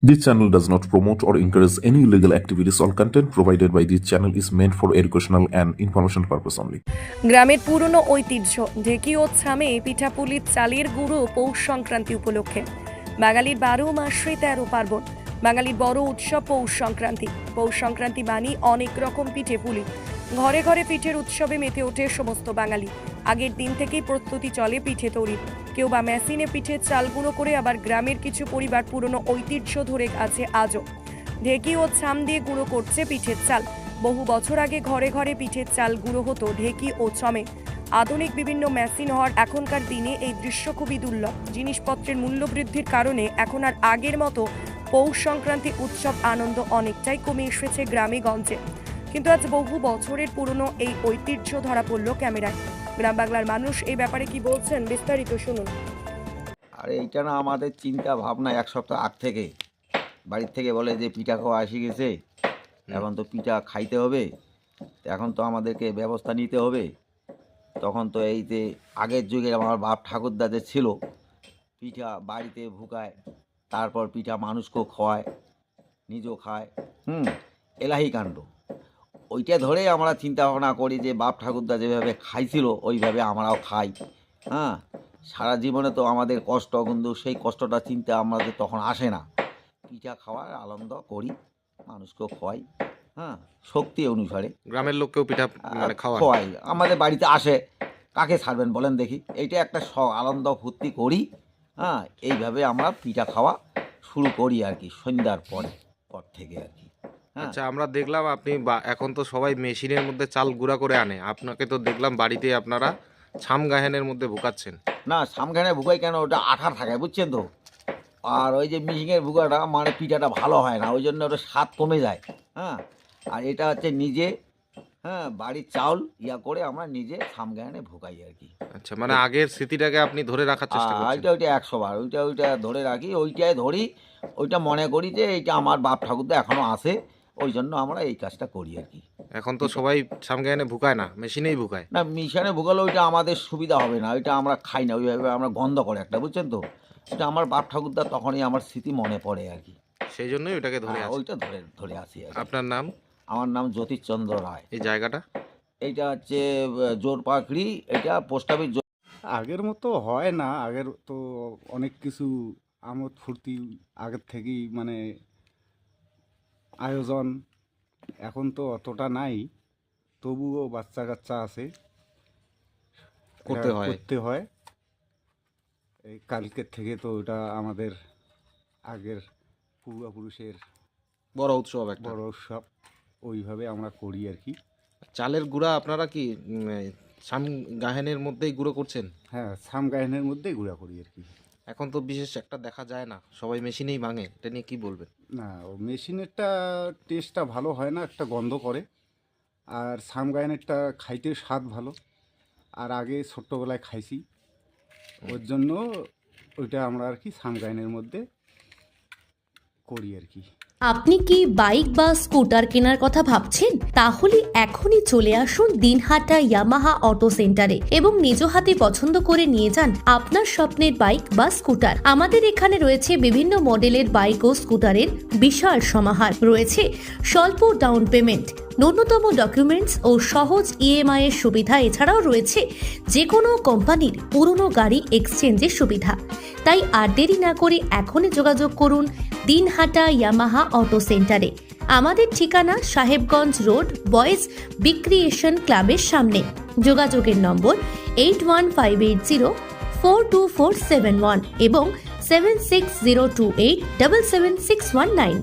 This channel does not promote or encourage any illegal activities. All content provided by this channel is meant for educational and information purpose only. গ্রামের পুরনো ঐতিহ্য ঢেকি ও ছামে পিঠাপুলির চালের গুঁড়ো পৌষ সংক্রান্তি উপলক্ষে। বাঙালির 12 মাসে 13 পার্বণ। বাঙালির বড় উৎসব পৌষ সংক্রান্তি। পৌষ সংক্রান্তি মানে অনেক রকম পিঠে পুলি। ঘরে ঘরে পিঠের উৎসবে মেতে ওঠে সমস্ত বাঙালি। আগের দিন থেকেই প্রস্তুতি চলে পিঠে তৈরির। কেউ বা মেশিনে পিঠের চাল গুঁড়ো করে, আবার গ্রামের কিছু পরিবার পুরনো ঐতিহ্য ধরে আছে আজও। ঢেকি ও ছাম দিয়ে গুঁড়ো করছে পিঠের চাল। বহু বছর আগে ঘরে ঘরে পিঠের চাল গুঁড়ো হতো ঢেকি ও ছমে। আধুনিক বিভিন্ন মেশিন হওয়ার এখনকার দিনে এই দৃশ্য খুবই দুর্লভ। জিনিসপত্রের মূল্য বৃদ্ধির কারণে এখন আর আগের মতো পৌষ সংক্রান্তি উৎসব আনন্দ অনেকটাই কমে এসেছে গ্রামে গঞ্জে। কিন্তু আজ বহু বছরের পুরনো এই ঐতিহ্য ধরা পড়ল ক্যামেরায়। গ্রাম বাংলার মানুষ এই ব্যাপারে কি বলছেন, বিস্তারিত শুনুন। আর এইটা না আমাদের চিন্তা ভাবনা এক সপ্তাহ আগ থেকে বাড়ির থেকে বলে যে পিঠা খাওয়া আসি গেছে, এখন তো পিঠা খাইতে হবে, এখন তো আমাদেরকে ব্যবস্থা নিতে হবে। তখন তো এই যে আগের যুগে আমার বাপ ঠাকুরদা যে ছিল, পিঠা বাড়িতে ভুকায়, তারপর পিঠা মানুষকেও খাওয়ায়, নিজেও খায়, এলাহি কাণ্ড। ওইটা ধরেই আমরা চিন্তা ভাবনা করি যে বাপ ঠাকুরদা যেভাবে খাইছিল ওইভাবে আমরাও খাই। সারা জীবনে তো আমাদের কষ্ট, কিন্তু সেই কষ্টটা চিন্তা আমাদের তখন আসে না। পিঠা খাওয়ার আনন্দ করি, মানুষকেও খাওয়াই, শক্তি অনুসারে। গ্রামের লোককেও পিঠা খাওয়াই, আমাদের বাড়িতে আসে, কাকে ছাড়বেন বলেন দেখি। এইটা একটা আনন্দ ফুর্তি করি। এইভাবে আমরা পিঠা খাওয়া শুরু করি আর কি, সন্ধ্যার পর থেকে আর কি। আচ্ছা, আমরা দেখলাম আপনি এখন তো সবাই মেশিনের মধ্যে চাল গুঁড়া করে আনে, আপনাকে তো দেখলাম বাড়িতে আপনারা ছাম গাহেনের মধ্যে ভুকাচ্ছেন। না, ছামগানে ভুকাই কেন, ওটা আঠার থাকে বুঝছেন তো। আর ওই যে মিশিংয়ের ভুকাটা মানে পিঠাটা ভালো হয় না, ওই জন্য ওটা স্বাদ কমে যায়। আর এটা হচ্ছে নিজে বাড়ির চাউল করে আমরা নিজে ছামগানে ভুকাই আর কি। আচ্ছা, মানে আগের স্মৃতিটাকে আপনি ধরে রাখার চেষ্টা করছেন। ওইটা 100 বার ওইটা ধরে রাখি, ওইটাই ধরি, ওইটা মনে করি যে এইটা আমার বাপ ঠাকুরদা এখনও আছে, ওই জন্য আমরা এই কাজটা করি আর কি। এখন তো সবাই ছামগানে ভুকায় না, মেশিনেই ভুকায়। না, মেশিনে ভুকালে ওইটা আমাদের সুবিধা হবে না, ওইটা আমরা খাই না, ওইভাবে আমরা গন্ধ করে একটা, বুঝছেন তো। এটা আমার বাপ ঠাকুরদা তখনই আমার স্মৃতি মনে পড়ে আর কি, সেই জন্যই ওইটাকে ধরে ওইটা ধরে আসি আর কি। আপনার নাম? আমার নাম জ্যোতিষচন্দ্র রায়। এই জায়গাটা এইটা হচ্ছে জোরপাকড়ি, এটা পোস্ট অফিস। আগের মতো হয় না, আগের তো অনেক কিছু আমোদ ফুর্তি আগের থেকেই মানে আয়োজন, এখন তো অতটা নাই, তবুও বাচ্চা কাচ্চা আছে, করতে হয়। এই কালকের থেকে তো ওটা আমাদের আগের পূর্বপুরুষের বড় উৎসব, বড় উৎসব, ওইভাবে আমরা করি আর কি। চালের গুঁড়া আপনারা কি ছাম গাহেনের মধ্যেই গুঁড়ো করছেন? হ্যাঁ, ছাম গায়নের মধ্যেই গুঁড়া করি আর কি। এখন তো বিশেষ একটা দেখা যায় না, সবাই মেশিনেই ভাঙে, এটা নিয়ে কি বলবেন? না, ও মেশিনেরটা টেস্টটা ভালো হয় না, একটা গন্ধ করে। আর ছাম গায়নেরটা খাইতে স্বাদ ভালো, আর আগে ছোট্টবেলায় খাইছি, ওর জন্য ওইটা আমরা আর কি ছাম গায়নের মধ্যে করি আর কি। আপনি কি বাইক বা স্কুটার কেনার কথা ভাবছেন? তাহলে এখনই চলে আসুন দিনহাটা ইয়ামাহা অটো সেন্টারে এবং নিজ হাতে পছন্দ করে নিয়ে যান আপনার স্বপ্নের বাইক বা স্কুটার। আমাদের এখানে রয়েছে বিভিন্ন মডেলের বাইক ও স্কুটারের বিশাল সমাহার। রয়েছে স্বল্প ডাউন পেমেন্ট, ন্যূনতম ডকুমেন্টস ও সহজ ইএমআই এর সুবিধা। এছাড়াও রয়েছে যে কোনো কোম্পানির পুরনো গাড়ি এক্সচেঞ্জের সুবিধা। তাই আর দেরি না করে এখনই যোগাযোগ করুন দিনহাটা ইয়ামাহা অটো সেন্টারে। আমাদের ঠিকানা সাহেবগঞ্জ রোড, বয়েজ বিক্রিয়েশন ক্লাবের সামনে। যোগাযোগের নম্বর 8158042471 এবং 7602877619।